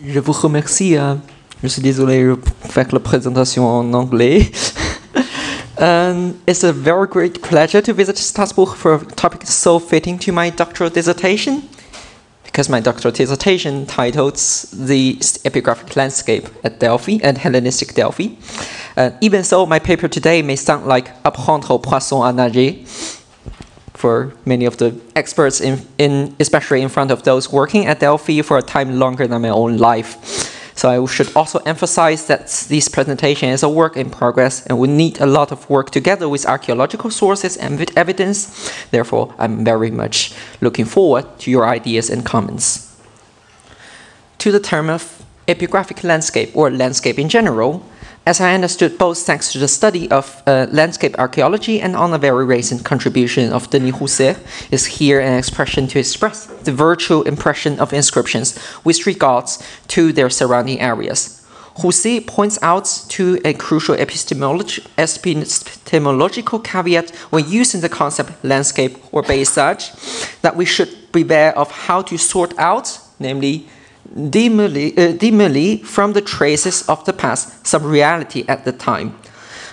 Je vous remercie. Je suis désolé de faire la présentation en anglais. It's a very great pleasure to visit Strasbourg for a topic so fitting to my doctoral dissertation, because my doctoral dissertation titles the epigraphic landscape at Delphi and Hellenistic Delphi. Even so, my paper today may sound like apprendre aux poissons à nager for many of the experts, especially in front of those working at Delphi for a time longer than my own life. So I should also emphasize that this presentation is a work in progress and will need a lot of work together with archaeological sources and with evidence. Therefore, I'm very much looking forward to your ideas and comments. To the term of epigraphic landscape or landscape in general, as I understood both thanks to the study of landscape archaeology and on a very recent contribution of Denis Rousset, is here an expression to express the virtual impression of inscriptions with regards to their surrounding areas. Rousset points out to a crucial epistemological caveat when using the concept landscape or paysage, that we should beware of how to sort out, namely demurely from the traces of the past, some reality at the time.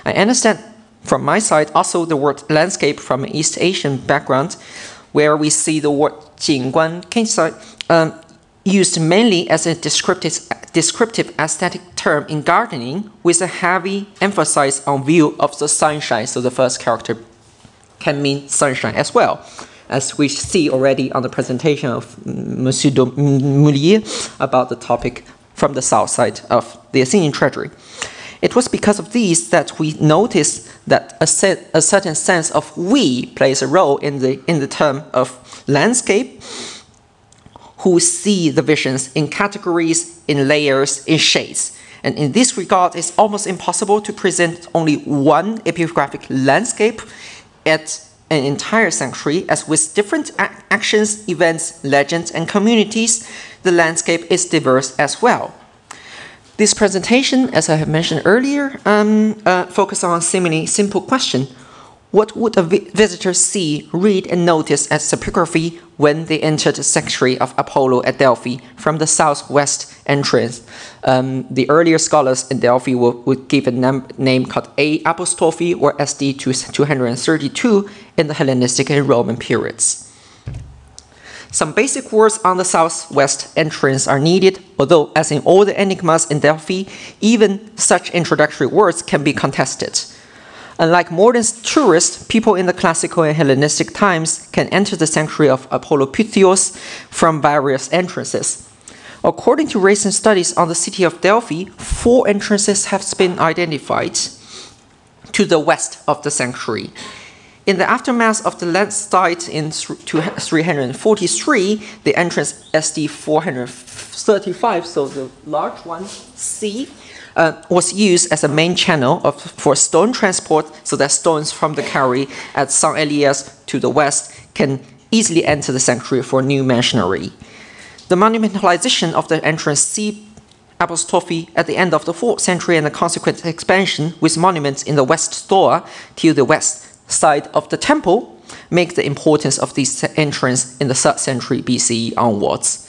I understand from my side also the word landscape from an East Asian background, where we see the word 景观 used mainly as a descriptive aesthetic term in gardening, with a heavy emphasis on view of the sunshine. So the first character can mean sunshine as well, as we see already on the presentation of Monsieur de Moulier about the topic from the south side of the Athenian treasury. It was because of these that we noticed that a certain sense of we plays a role in the term of landscape, who see the visions in categories, in layers, in shades. And in this regard, it's almost impossible to present only one epigraphic landscape at an entire century, as with different actions, events, legends, and communities, the landscape is diverse as well. This presentation, as I have mentioned earlier, focuses on a seemingly simple question. What would a visitor see, read, and notice as epigraphy when they entered the sanctuary of Apollo at Delphi from the southwest entrance? The earlier scholars in Delphi would give a name called A apostrophe or SD 232 in the Hellenistic and Roman periods. Some basic words on the southwest entrance are needed, although as in all the enigmas in Delphi, even such introductory words can be contested. Unlike modern tourists, people in the classical and Hellenistic times can enter the sanctuary of Apollo Pythios from various entrances. According to recent studies on the city of Delphi, 4 entrances have been identified to the west of the sanctuary. In the aftermath of the landslide in 343, the entrance SD 435, so the large one, C, was used as a main channel for stone transport, so that stones from the quarry at St. Elias to the west can easily enter the sanctuary for new masonry. The monumentalization of the entrance C apostrophe at the end of the 4th century and the consequent expansion with monuments in the west store to the west side of the temple make the importance of this entrance in the 3rd century BCE onwards.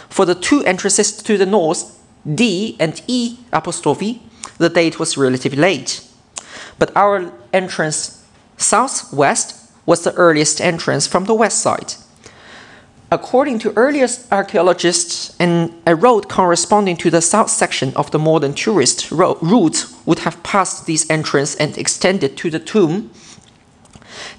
For the 2 entrances to the north, D and E apostrophe, the date was relatively late. But our entrance southwest was the earliest entrance from the west side. According to earliest archaeologists, a road corresponding to the south section of the modern tourist route would have passed this entrance and extended to the tomb,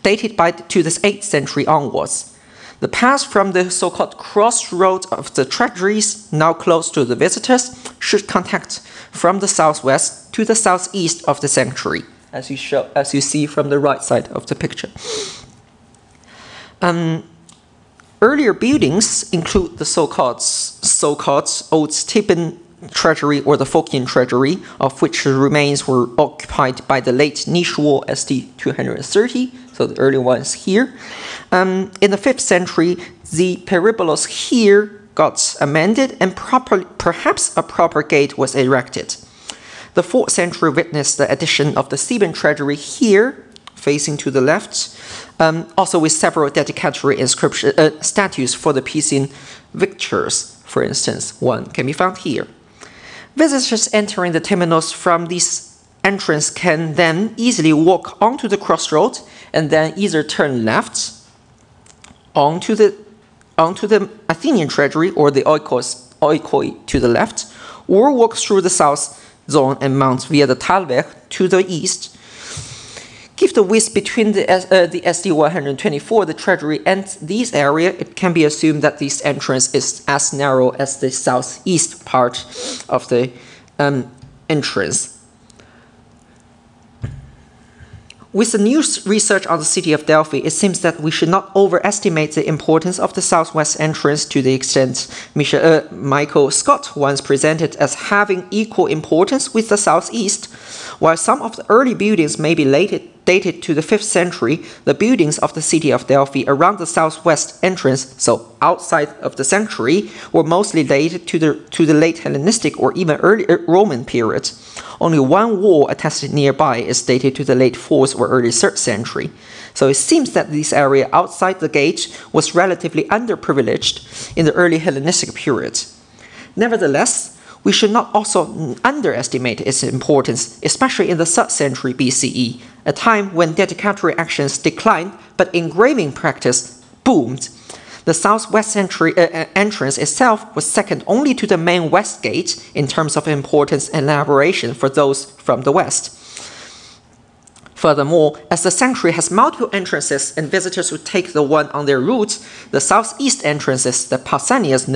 dated to the 8th century onwards. The path from the so-called crossroad of the treasuries, now close to the visitors, should contact from the southwest to the southeast of the sanctuary, as you see from the right side of the picture. Earlier buildings include the so-called Old Theban treasury or the Phocian treasury, of which the remains were occupied by the late Niche wall SD 230, so the early ones here. In the 5th century, the peribolos here got amended and perhaps a proper gate was erected. The 4th century witnessed the addition of the Theban treasury here, facing to the left, also with several dedicatory statues for the Pisan victors. For for instance, one can be found here. Visitors entering the temenos from this entrance can then easily walk onto the crossroad and then either turn left onto the Athenian treasury or the oikoi to the left, or walk through the south zone and mount via the Talweg to the east. Give the width between the SD-124, the treasury, and this area, it can be assumed that this entrance is as narrow as the southeast part of the entrance. With the new research on the city of Delphi, it seems that we should not overestimate the importance of the southwest entrance to the extent Michael Scott once presented as having equal importance with the southeast. While some of the early buildings may be dated to the 5th century, the buildings of the city of Delphi around the southwest entrance, so outside of the sanctuary, were mostly dated to the late Hellenistic or even early Roman period. Only one wall attested nearby is dated to the late 4th or early 3rd century. So it seems that this area outside the gate was relatively underprivileged in the early Hellenistic period. Nevertheless, we should not also underestimate its importance, especially in the 3rd century BCE, a time when dedicatory actions declined but engraving practice boomed. The southwest entrance itself was second only to the main west gate in terms of importance and elaboration for those from the west. Furthermore, as the sanctuary has multiple entrances and visitors would take the one on their route, the southeast entrances that Pausanias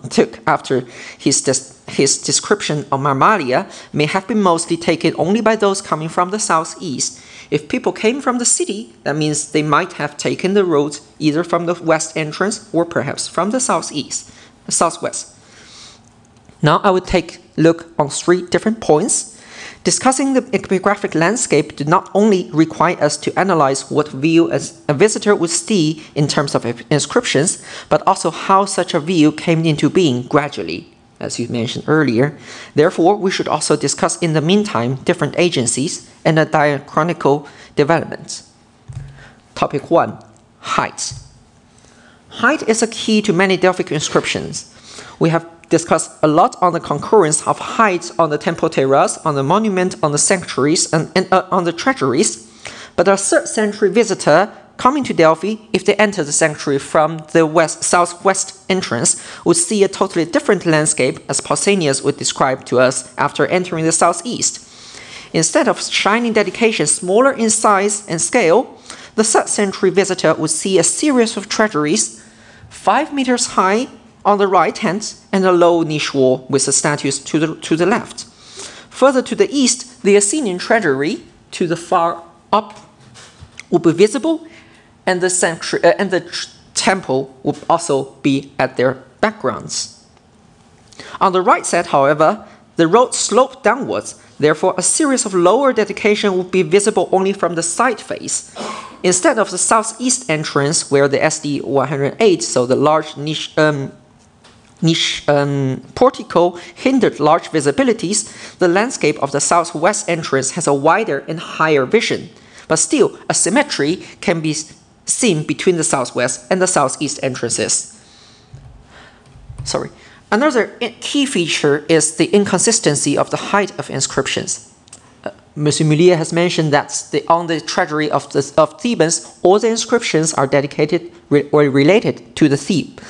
took after his description of Marmalia may have been mostly taken only by those coming from the southeast. If people came from the city, that means they might have taken the road either from the west entrance or perhaps from the southwest. Now I will take a look on 3 different points. Discussing the epigraphic landscape did not only require us to analyze what view a visitor would see in terms of inscriptions, but also how such a view came into being gradually, as you mentioned earlier. Therefore, we should also discuss in the meantime different agencies and a diachronical development. Topic 1. Height. Height is a key to many Delphic inscriptions. We have discussed a lot on the concurrence of height on the temple terrace, on the monument, on the sanctuaries, and on the treasuries. But a 3rd century visitor coming to Delphi, if they enter the sanctuary from the southwest entrance, would see a totally different landscape as Pausanias would describe to us after entering the southeast. Instead of shining dedication smaller in size and scale, the 3rd century visitor would see a series of treasuries 5 meters high on the right hand and a low niche wall with the statues to the left. Further to the east, the Athenian treasury to the far up would be visible, and the temple would also be at their backgrounds. On the right side, however, the road sloped downwards. Therefore, a series of lower dedication would be visible only from the side face. Instead of the southeast entrance, where the SD-108, so the large niche portico hindered large visibilities, the landscape of the southwest entrance has a wider and higher vision. But still, a symmetry can be seen between the southwest and the southeast entrances. Another key feature is the inconsistency of the height of inscriptions. Monsieur Mullier has mentioned that on the treasury of Thebans, all the inscriptions are dedicated or related to the Thebe.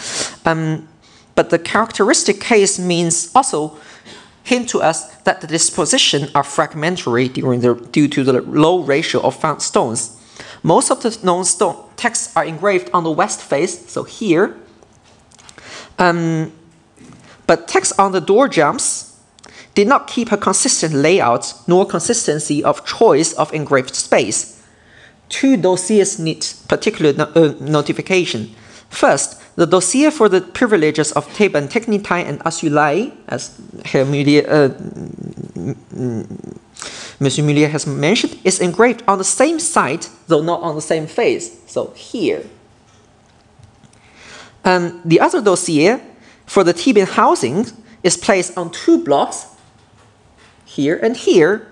But the characteristic case means also hint to us that the disposition are fragmentary due to the low ratio of found stones. Most of the known stone texts are engraved on the west face, so here. But texts on the door jambs did not keep a consistent layout nor consistency of choice of engraved space. 2 dossiers need particular notification. First, the dossier for the privileges of Theban Technitai and Asulai, as Monsieur Mullier has mentioned, is engraved on the same side, though not on the same face, so here. The other dossier for the Theban housing is placed on 2 blocks, here and here,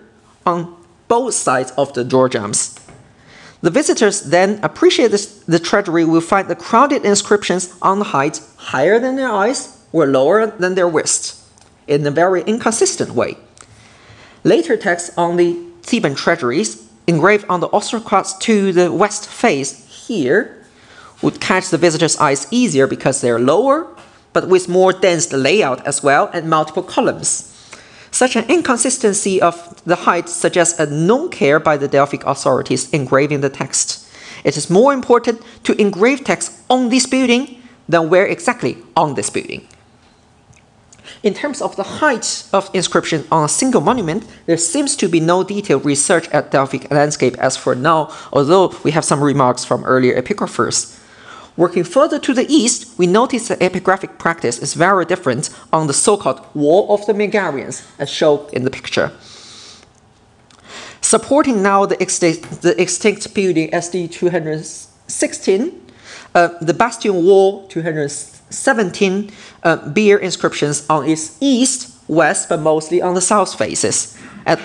on both sides of the door jambs. The visitors then appreciate the treasury will find the crowded inscriptions on the height higher than their eyes were lower than their width, in a very inconsistent way. Later texts on the Theban treasuries, engraved on the ostracars to the west face here, would catch the visitor's eyes easier because they're lower, but with more dense layout as well and multiple columns. Such an inconsistency of the height suggests a non-care by the Delphic authorities engraving the text. It is more important to engrave text on this building than where exactly on this building. In terms of the height of inscription on a single monument, there seems to be no detailed research at Delphic landscape as for now, although we have some remarks from earlier epigraphers. Working further to the east, we notice the epigraphic practice is very different on the so-called Wall of the Megarians, as shown in the picture. Supporting now the extinct building SD 216, the Bastion Wall 217 bear inscriptions on its east, west, but mostly on the south faces,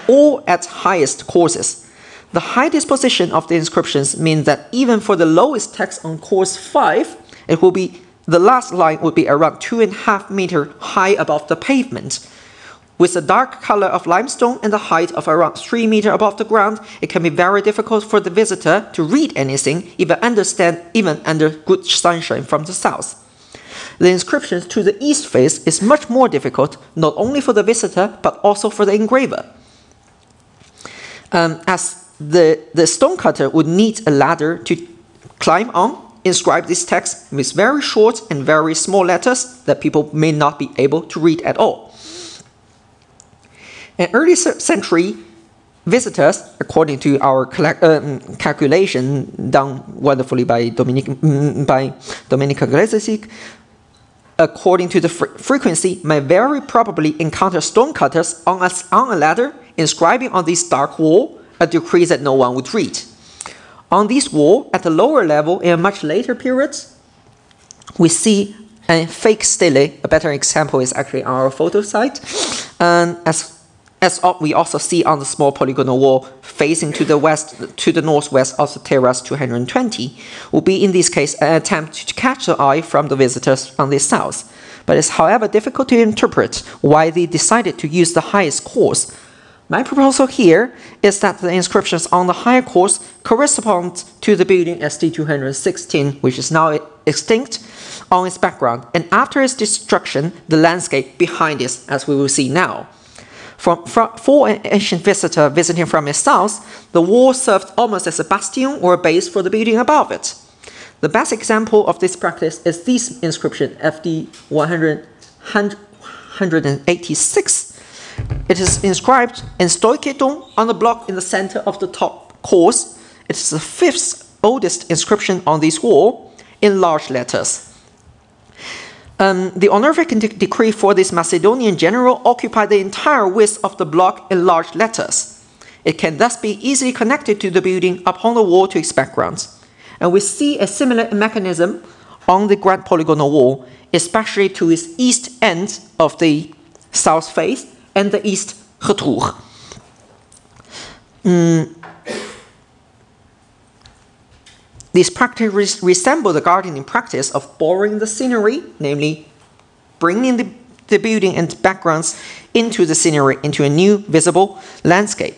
all at highest courses. The high disposition of the inscriptions means that even for the lowest text on course 5, the last line would be around 2.5 meters high above the pavement. With the dark color of limestone and the height of around 3 meters above the ground, it can be very difficult for the visitor to read anything, even under good sunshine from the south. The inscriptions to the east face is much more difficult, not only for the visitor, but also for the engraver. As the stonecutter would need a ladder to climb on, inscribe this text with very short and very small letters that people may not be able to read at all. An early century visitors, according to our calculation done wonderfully by Dominica Glesic, according to the frequency, may very probably encounter stonecutters on a ladder inscribing on this dark wall a decree that no one would read. On this wall, at the lower level, in a much later period, we see a fake stele. A better example is actually on our photo site. And as we also see on the small polygonal wall facing to the west, to the northwest of the terrace 220, will be in this case an attempt to catch the eye from the visitors on the south. But it's however difficult to interpret why they decided to use the highest course. My proposal here is that the inscriptions on the higher course correspond to the building SD 216, which is now extinct, on its background, and after its destruction, the landscape behind it, as we will see now. For an ancient visitor visiting from the south, the wall served almost as a bastion or a base for the building above it. The best example of this practice is this inscription, FD 186. It is inscribed in stoikedon on the block in the center of the top course. It is the 5th oldest inscription on this wall in large letters. The honorific decree for this Macedonian general occupied the entire width of the block in large letters. It can thus be easily connected to the building upon the wall to its background. And we see a similar mechanism on the grand polygonal wall, especially to its east end of the south face and the east retour. These practices resemble the gardening practice of borrowing the scenery, namely bringing the building and backgrounds into the scenery, into a new visible landscape.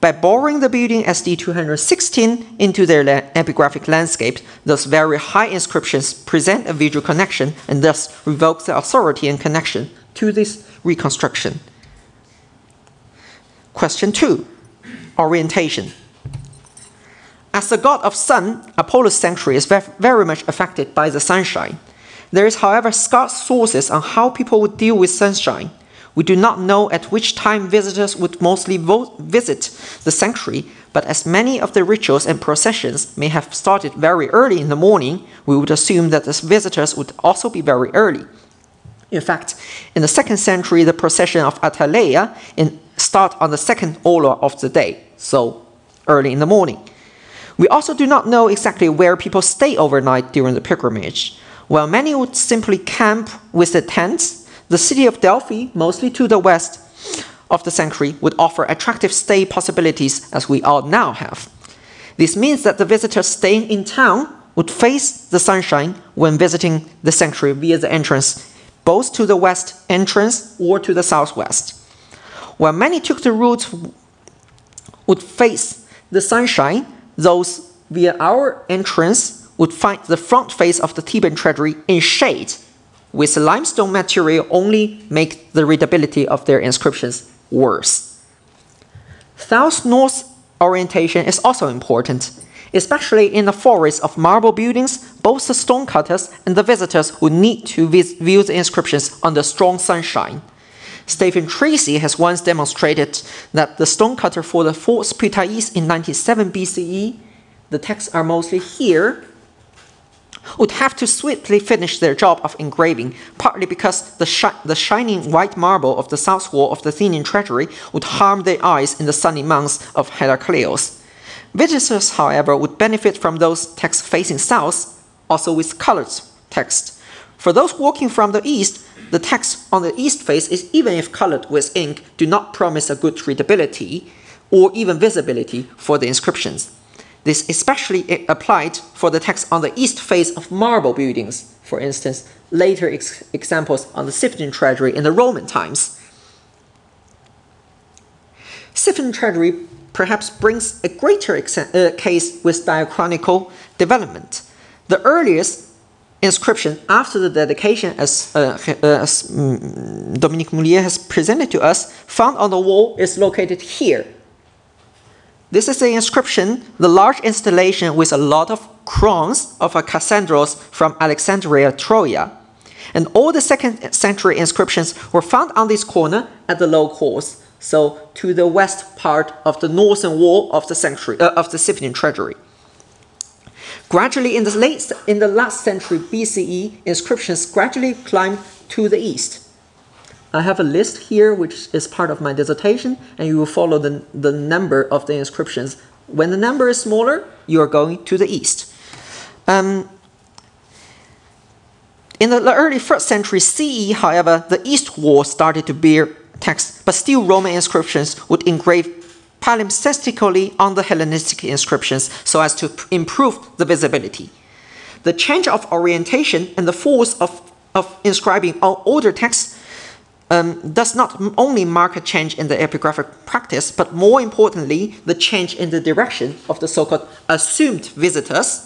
By borrowing the building SD 216 into their epigraphic landscape, those very high inscriptions present a visual connection and thus revoke the authority and connection to this reconstruction. Question 2. Orientation. As the god of sun, Apollo's sanctuary is very much affected by the sunshine. There is, however, scarce sources on how people would deal with sunshine. We do not know at which time visitors would mostly visit the sanctuary, but as many of the rituals and processions may have started very early in the morning, we would assume that the visitors would also be very early. In fact, in the 2nd century, the procession of Atalaya start on the 2nd Ola of the day, so early in the morning. We also do not know exactly where people stay overnight during the pilgrimage. While many would simply camp with the tents, the city of Delphi, mostly to the west of the sanctuary, would offer attractive stay possibilities as we all now have. This means that the visitors staying in town would face the sunshine when visiting the sanctuary via the entrance both to the west entrance or to the southwest. While many took the route would face the sunshine, those via our entrance would find the front face of the Theban treasury in shade, with the limestone material only make the readability of their inscriptions worse. South-north orientation is also important, especially in the forests of marble buildings. Both the stonecutters and the visitors would need to view the inscriptions under strong sunshine. Stephen Tracy has once demonstrated that the stonecutter for the Fort Putai's in 97 BCE, the texts are mostly here, would have to swiftly finish their job of engraving, partly because the shining white marble of the south wall of the Athenian treasury would harm their eyes in the sunny months of Heracleios. Visitors, however, would benefit from those texts facing south, also with colored text. For those walking from the east, the text on the east face is, even if colored with ink, do not promise a good readability or even visibility for the inscriptions. This especially applied for the text on the east face of marble buildings, for instance, later examples on the Siphon treasury in the Roman times. Siphon treasury perhaps brings a greater case with diachronical development. The earliest inscription after the dedication, as Dominique Moulier has presented to us, found on the wall is located here. This is the inscription, the large installation with a lot of crowns of a Cassandros from Alexandria, Troia. And all the 2nd century inscriptions were found on this corner at the low course, so to the west part of the northern wall of the Siphon treasury. Gradually, in the last century BCE, inscriptions gradually climbed to the east. I have a list here, which is part of my dissertation, and you will follow the number of the inscriptions. When the number is smaller, you are going to the east. In the early 1st century CE, however, the east wall started to bear text, but still Roman inscriptions would engrave palimpsestically on the Hellenistic inscriptions so as to improve the visibility. The change of orientation and the force of inscribing older texts does not only mark a change in the epigraphic practice, but more importantly, the change in the direction of the so-called assumed visitors.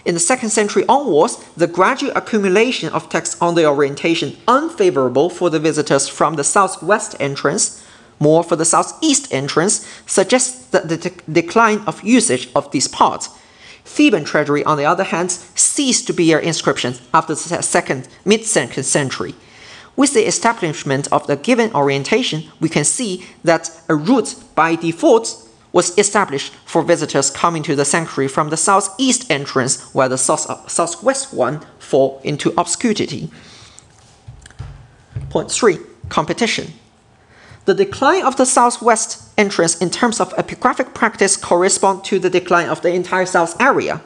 In the 2nd century onwards, the gradual accumulation of texts on the orientation unfavorable for the visitors from the southwest entrance, more for the southeast entrance, suggests the decline of usage of these parts. Theban treasury, on the other hand, ceased to bear inscriptions after the mid-2nd century. With the establishment of the given orientation, we can see that a route by default was established for visitors coming to the sanctuary from the southeast entrance, while the southwest one fall into obscurity. Point 3. Competition. The decline of the southwest entrance in terms of epigraphic practice corresponds to the decline of the entire south area.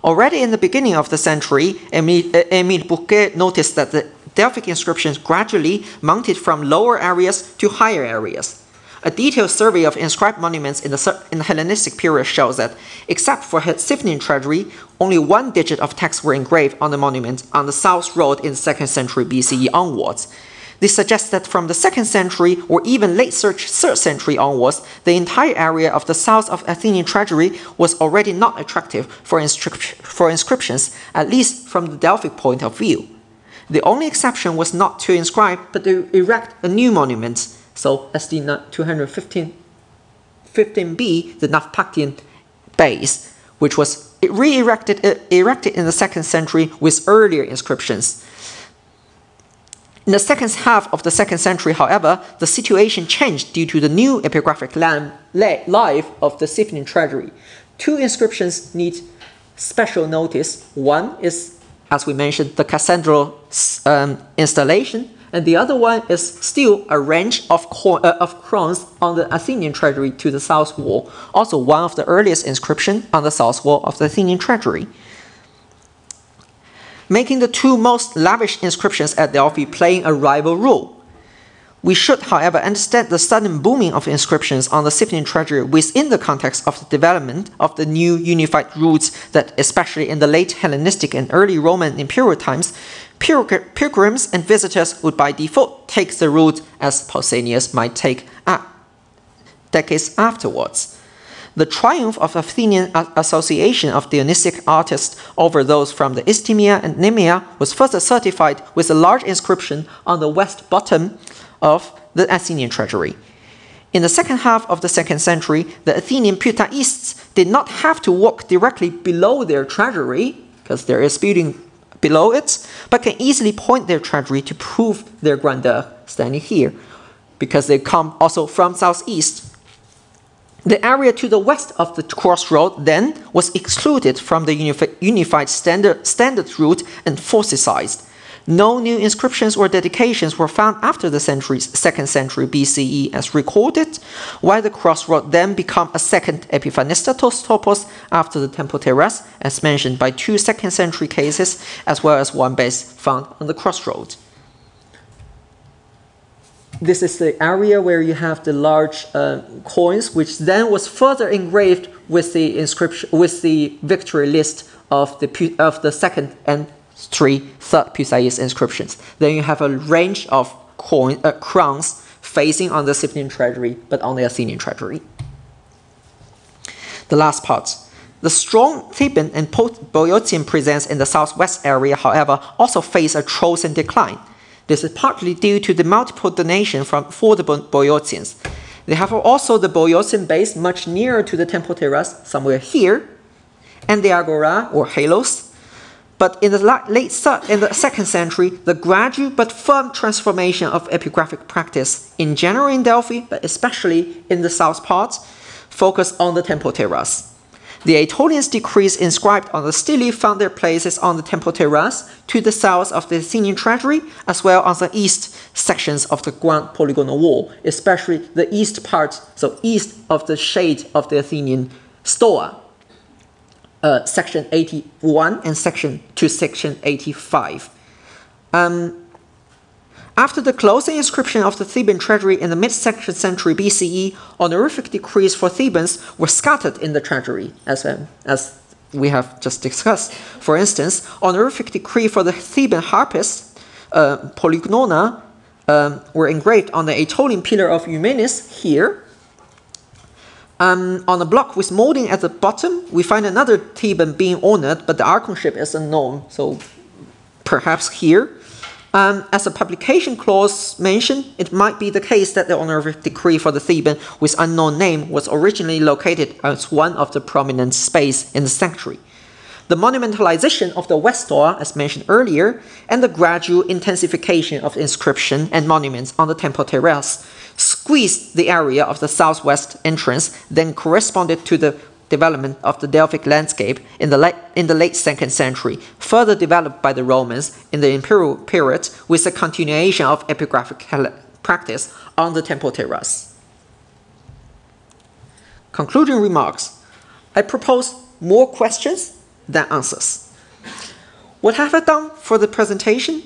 Already in the beginning of the century, Émile Bouquet noticed that the Delphic inscriptions gradually mounted from lower areas to higher areas. A detailed survey of inscribed monuments in the Hellenistic period shows that, except for Siphon treasury, only 1 digit of text were engraved on the monument on the south road in the 2nd century BCE onwards. This suggests that from the 2nd century or even late 3rd century onwards, the entire area of the south of Athenian treasury was already not attractive for inscriptions, at least from the Delphic point of view. The only exception was not to inscribe, but to erect a new monument. So SD 215b, the Naupactian base, which was erected in the 2nd century with earlier inscriptions. In the second half of the 2nd century, however, the situation changed due to the new epigraphic life of the Siphon treasury. 2 inscriptions need special notice. One is, as we mentioned, the Cassandro installation, and the other one is still a range of crowns on the Athenian treasury to the south wall, also one of the earliest inscriptions on the south wall of the Athenian treasury. Making the 2 most lavish inscriptions at Delphi playing a rival role. We should, however, understand the sudden booming of inscriptions on the Scythian treasury within the context of the development of the new unified routes that, especially in the late Hellenistic and early Roman imperial times, pilgrims and visitors would by default take the route as Pausanias might take decades afterwards. The triumph of Athenian association of Dionysic artists over those from the Isthmia and Nemea was further certified with a large inscription on the west bottom of the Athenian treasury. In the second half of the 2nd century, the Athenian Putaists did not have to walk directly below their treasury, because there is building below it, but can easily point their treasury to prove their grandeur standing here, because they come also from southeast. The area to the west of the crossroad then was excluded from the unified standard route and fossicized. No new inscriptions or dedications were found after the 2nd century BCE as recorded, while the crossroad then became a second Epiphanistatos topos after the Temple Terrace, as mentioned by 2 2nd century cases, as well as one base found on the crossroad. This is the area where you have the large coins, which then was further engraved with the inscription, with the victory list of the 2nd and 3rd Pusaitis inscriptions. Then you have a range of crowns facing on the Scythian treasury, but on the Athenian treasury. The last part. The strong Theban and Boeotian presence in the southwest area, however, also face a Trojan decline. This is partly due to the multiple donation for the Boeotians. They have also the Boeotian base much nearer to the Temple Terrace, somewhere here, and the Agora, or halos. But in the late 2nd century, the gradual but firm transformation of epigraphic practice in general in Delphi, but especially in the south part, focused on the Temple Terrace. The Aetolians' decrees inscribed on the stele found their places on the Temple Terrace to the south of the Athenian treasury, as well as the east sections of the grand polygonal wall, especially the east part, so east of the shade of the Athenian Stoa. Section 81 and section 85. After the closing inscription of the Theban treasury in the mid-2nd century BCE, honorific decrees for Thebans were scattered in the treasury, as we have just discussed. For instance, honorific decree for the Theban harpists, Polygnona, were engraved on the Aetolian pillar of Eumenes here. On a block with molding at the bottom, we find another Theban being honored, but the archonship is unknown, so perhaps here. As a publication clause mentioned, it might be the case that the honorific decree for the Theban with unknown name was originally located as one of the prominent space in the sanctuary. The monumentalization of the west door, as mentioned earlier, and the gradual intensification of inscription and monuments on the Temple Terrace squeezed the area of the southwest entrance, then corresponded to the development of the Delphic landscape in the late 2nd century, further developed by the Romans in the imperial period with the continuation of epigraphic practice on the Temple Terrace. Concluding remarks. I propose more questions than answers. What have I done for the presentation?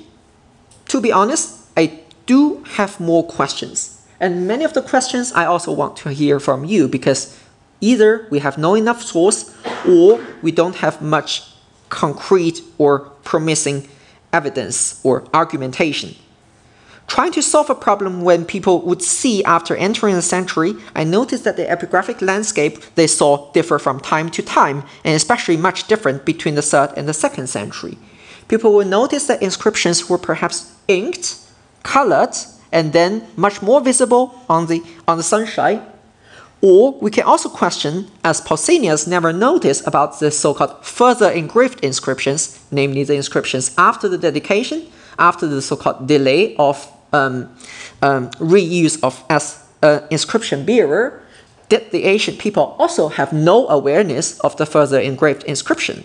To be honest, I do have more questions. And many of the questions I also want to hear from you, because either we have no enough source or we don't have much concrete or promising evidence or argumentation. Trying to solve a problem when people would see after entering the sanctuary, I noticed that the epigraphic landscape they saw differ from time to time, and especially much different between the 3rd and the 2nd century. People will notice that inscriptions were perhaps inked, colored, and then much more visible on the sunshine. Or we can also question, as Pausanias never noticed about the so-called further engraved inscriptions, namely the inscriptions after the dedication, after the so-called delay of reuse of as inscription bearer, did the ancient people also have no awareness of the further engraved inscription?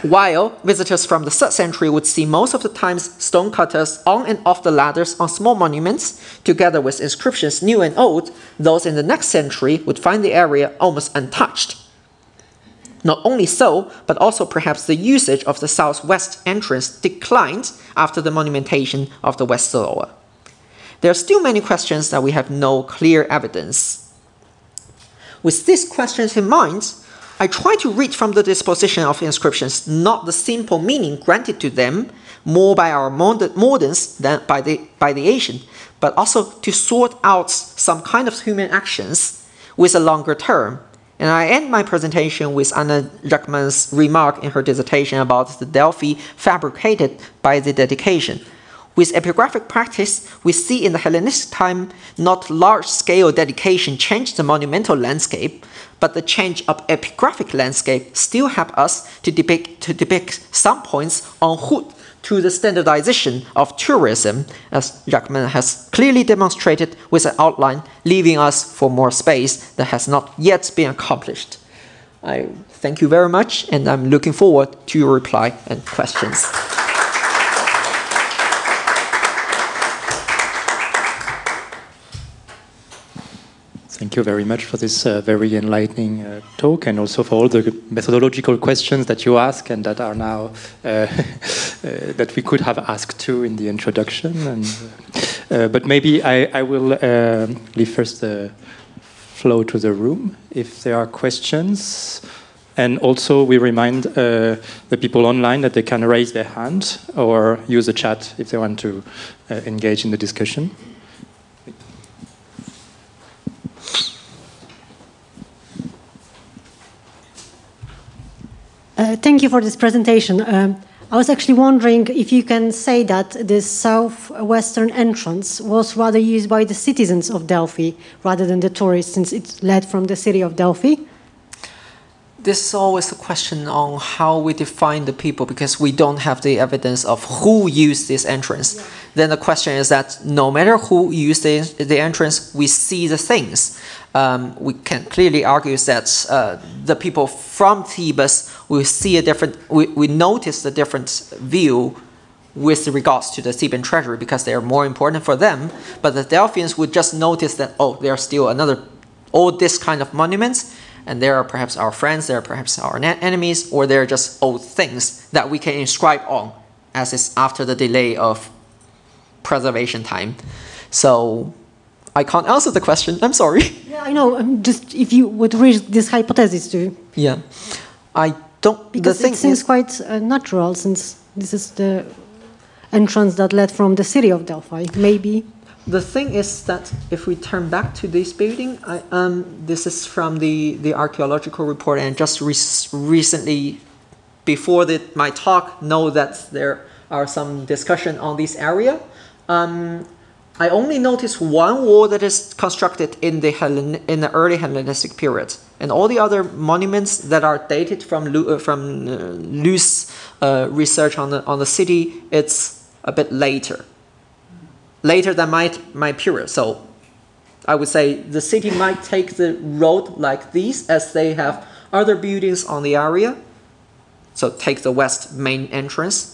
While visitors from the 3rd century would see most of the times stonecutters on and off the ladders on small monuments, together with inscriptions new and old, those in the next century would find the area almost untouched. Not only so, but also perhaps the usage of the southwest entrance declined after the monumentation of the west door. There are still many questions that we have no clear evidence. With these questions in mind, I try to read from the disposition of inscriptions not the simple meaning granted to them more by our moderns than by the ancient, but also to sort out some kind of human actions with a longer term. And I end my presentation with Anna Jackman's remark in her dissertation about the Delphi fabricated by the dedication. With epigraphic practice, we see in the Hellenistic time not large-scale dedication changed the monumental landscape, but the change of epigraphic landscape still help us to depict some points en route to the standardization of tourism, as Jackman has clearly demonstrated with an outline, leaving us for more space that has not yet been accomplished. I thank you very much, and I'm looking forward to your reply and questions. Thank you very much for this very enlightening talk, and also for all the methodological questions that you ask and that are now that we could have asked too in the introduction. And, but maybe I will leave first the flow to the room if there are questions. And also we remind the people online that they can raise their hand or use the chat if they want to engage in the discussion. Thank you for this presentation. I was actually wondering if you can say that the southwestern entrance was rather used by the citizens of Delphi rather than the tourists, since it led from the city of Delphi. This is always a question on how we define the people, because we don't have the evidence of who used this entrance. Yeah. Then the question is that no matter who used the entrance, we see the things. We can clearly argue that the people from Thebes will see a different, we notice a different view with regards to the Theban treasury because they are more important for them. But the Delphians would just notice that, oh, there are still all this kind of monuments, and they are perhaps our friends, they are perhaps our enemies, or they're just old things that we can inscribe on, as is after the delay of preservation time. So I can't answer the question, I'm sorry. Yeah, I know, just if you would reach this hypothesis too. Yeah, I don't... Because it seems quite natural, since this is the entrance that led from the city of Delphi, maybe. The thing is that if we turn back to this building, this is from the archaeological report, and just recently, before my talk, know that there are some discussion on this area. I only noticed one wall that is constructed in the early Hellenistic period, and all the other monuments that are dated from loose research on the city, it's a bit later than my period. So I would say the city might take the road like this, as they have other buildings on the area. So take the west main entrance.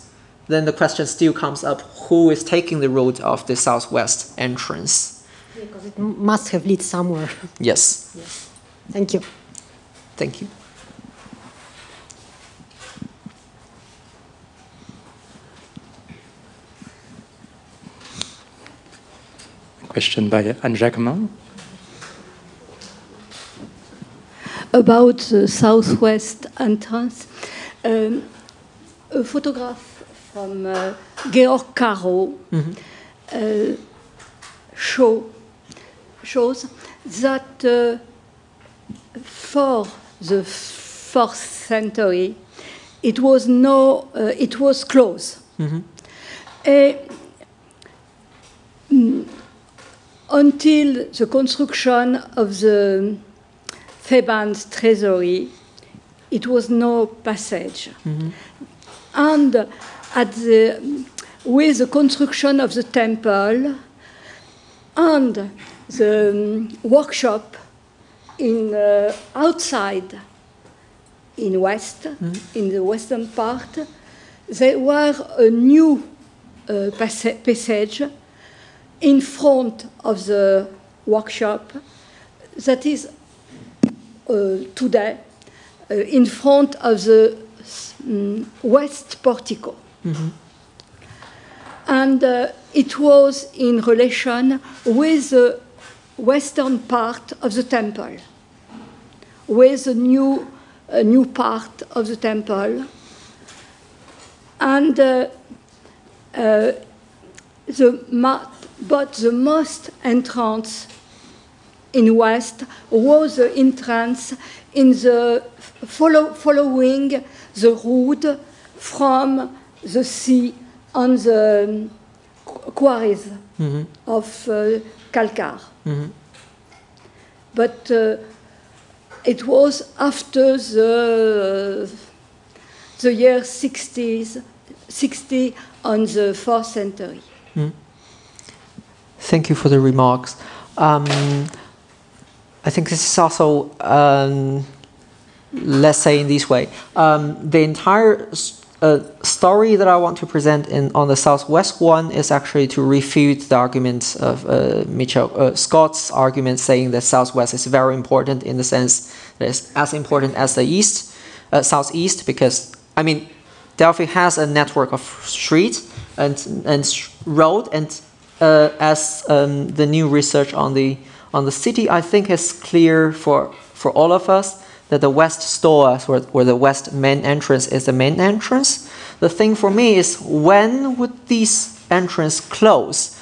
Then the question still comes up, who is taking the road of the southwest entrance? Because it must have led somewhere. Yes. Yes. Thank you. Thank you. Question by Anne Jacquemin. About the southwest entrance, a photograph from Georg Caro shows that for the 4th century it was closed. Until the construction of the Theban treasury, it was no passage. And with the construction of the temple and the workshop outside in west, in the western part, there were a new passage in front of the workshop that is today in front of the west portico. and it was in relation with the western part of the temple, with the new part of the temple, and but the most entrance in west was the entrance in the following the route from the sea on the quarries of calcar. But it was after the year 60 on the 4th century. Thank you for the remarks. I think this is also, let's say in this way, the entire story that I want to present on the Southwest one is actually to refute the arguments of Scott's argument, saying that Southwest is very important in the sense that it's as important as the East, Southeast, because, I mean, Delphi has a network of streets and road, and as the new research on the city, I think is clear for all of us that the west store, where the west main entrance is the main entrance. The thing for me is, when would these entrance close?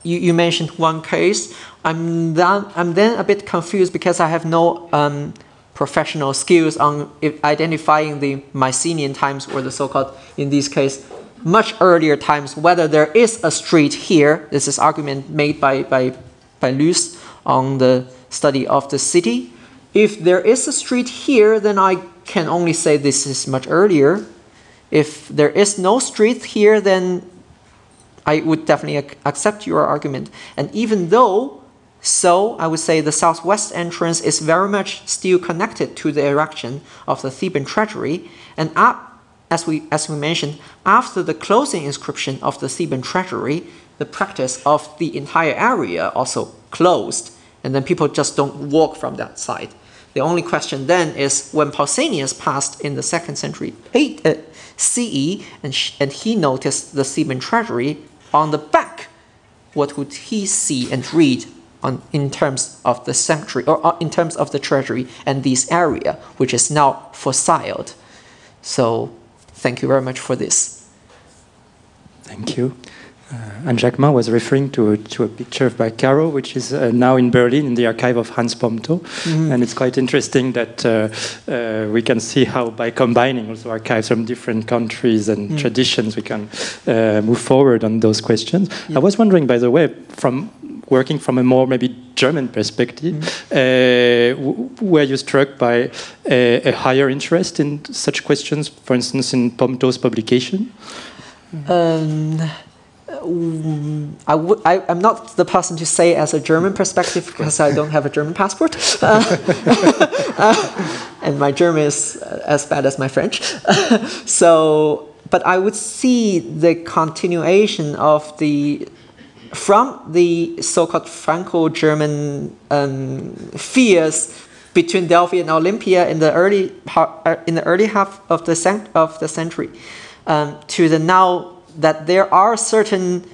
You mentioned one case. I'm then a bit confused because I have no professional skills on identifying the Mycenaean times, or the so-called, in this case, much earlier times, whether there is a street here. This is argument made by Luce on the study of the city. If there is a street here, then I can only say this is much earlier. If there is no street here, then I would definitely accept your argument. And even though so, I would say the southwest entrance is very much still connected to the erection of the Theban treasury. And as we mentioned, after the closing inscription of the Theban treasury, the practice of the entire area also closed, and then people just don't walk from that side. The only question then is, when Pausanias passed in the 2nd century CE, and he noticed the Theban treasury on the back, what would he see and read in terms of the sanctuary, or in terms of the treasury and this area, which is now fossiled? So thank you very much for this. Thank you. And Jacquemin was referring to a picture by Caro, which is now in Berlin in the archive of Hans Pomto. And it's quite interesting that we can see how, by combining also archives from different countries and traditions, we can move forward on those questions. I was wondering, by the way, from working from a more maybe German perspective, were you struck by a higher interest in such questions, for instance, in Pomto's publication? I'm not the person to say as a German perspective, because I don't have a German passport. And my German is as bad as my French. But I would see the continuation of from the so-called Franco-German fears between Delphi and Olympia in the early half of the century, to the now that there are certain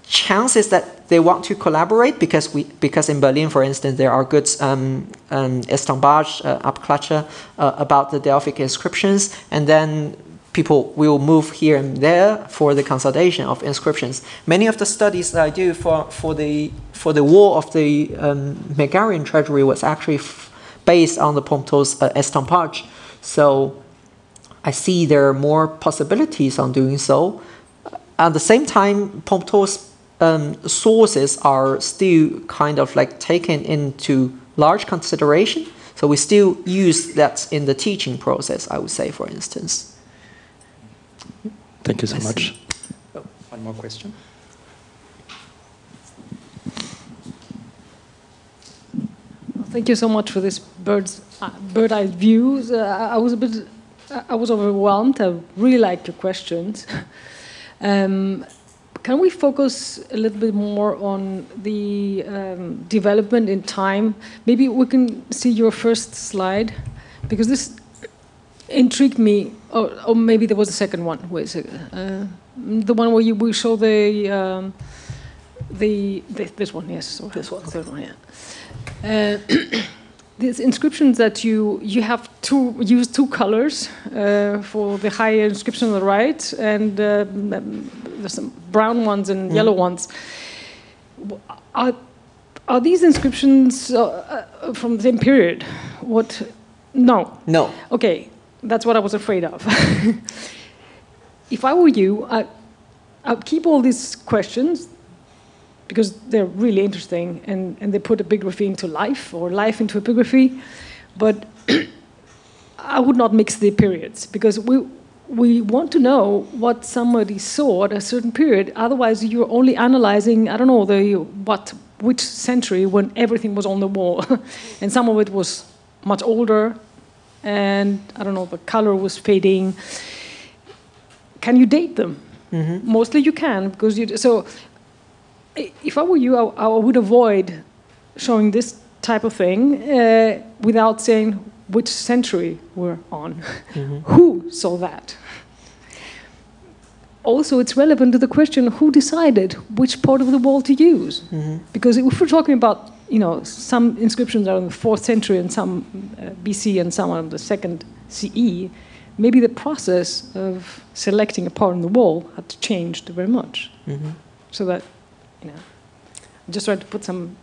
chances that they want to collaborate, because in Berlin, for instance, there are good estampage, Abklatsche about the Delphic inscriptions, and then people will move here and there for the consultation of inscriptions. Many of the studies that I do for the wall of the Megarian treasury was actually based on the Pomto's estampage. So I see there are more possibilities on doing so. At the same time, Pomto's sources are still kind of like taken into large consideration. So we still use that in the teaching process, I would say, for instance. Thank you so much. Oh, one more question. Thank you so much for this bird-eye views. I was overwhelmed. I really liked your questions. Can we focus a little bit more on the development in time? Maybe we can see your first slide, because this intrigued me. Or maybe there was a second one. Wait a second. the one where we show this one, yes. So this one. Third one, yeah. These inscriptions that you have to use two colors for the high inscription on the right, and there's some brown ones and yellow ones. Are these inscriptions from the same period? What? No. No. Okay, that's what I was afraid of. If I were you, I'd keep all these questions because they're really interesting and they put epigraphy into life or life into epigraphy, but I would not mix the periods because we want to know what somebody saw at a certain period. Otherwise, you're only analyzing, I don't know, which century when everything was on the wall. And some of it was much older, and I don't know, the color was fading. Can you date them? Mm-hmm. Mostly you can, because so if I were you, I would avoid showing this type of thing without saying which century we're on. Mm-hmm. Who saw that? Also, it's relevant to the question who decided which part of the wall to use. Mm-hmm. Because if we're talking about, some inscriptions are in the 4th century and some BC and some are in the 2nd CE, maybe the process of selecting a part on the wall had changed very much. Mm-hmm. So that, I just tried to put some,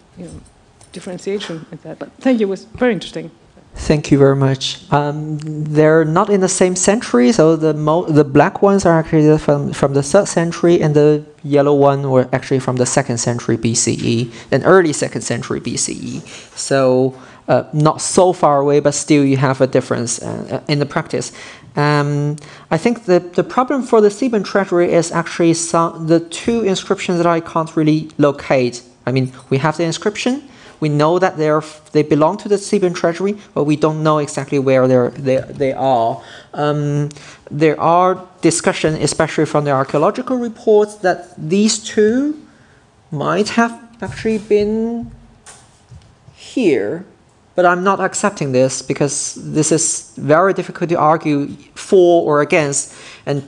differentiation in that. But thank you, it was very interesting. Thank you very much. They're not in the same century, so the black ones are actually from the 3rd century, and the yellow one were actually from the 2nd century BCE, and early 2nd century BCE. So not so far away, but still you have a difference in the practice. I think the problem for the Theban treasury is actually the two inscriptions that I can't really locate. I mean, we have the inscription. We know that they belong to the Theban treasury, but we don't know exactly where they are. There are discussions, especially from the archaeological reports, that these two might have actually been here. But I'm not accepting this because this is very difficult to argue for or against. And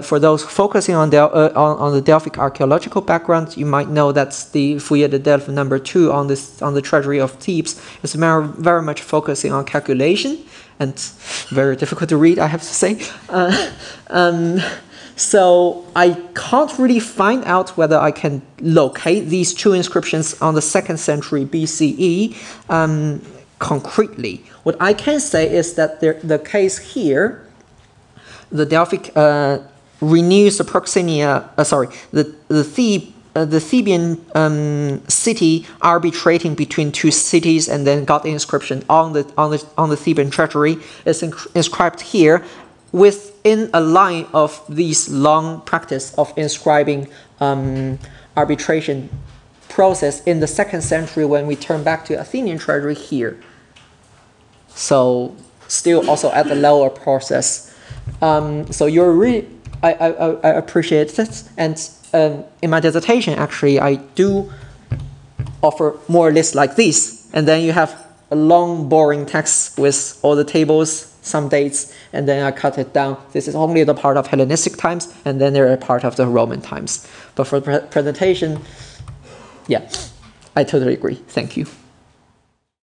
for those focusing on the Delphic archaeological background, you might know that the Fouillet de Delphes number 2 on the treasury of Thebes is very much focusing on calculation and very difficult to read, I have to say. So I can't really find out whether I can locate these two inscriptions on the 2nd century BCE. Concretely, what I can say is that the case here, the Delphic renews the proximia. The Theban city arbitrating between two cities and then got the inscription on the Theban treasury is inscribed here within a line of these long practice of inscribing arbitration process in the 2nd century when we turn back to Athenian treasury here. So still also at the lower process. So you're really, I appreciate it. And in my dissertation, actually, I do offer more lists like this. And then you have a long, boring text with all the tables, some dates, and then I cut it down. This is only the part of Hellenistic times, and then they're a part of the Roman times. But for the presentation, yeah, I totally agree. Thank you.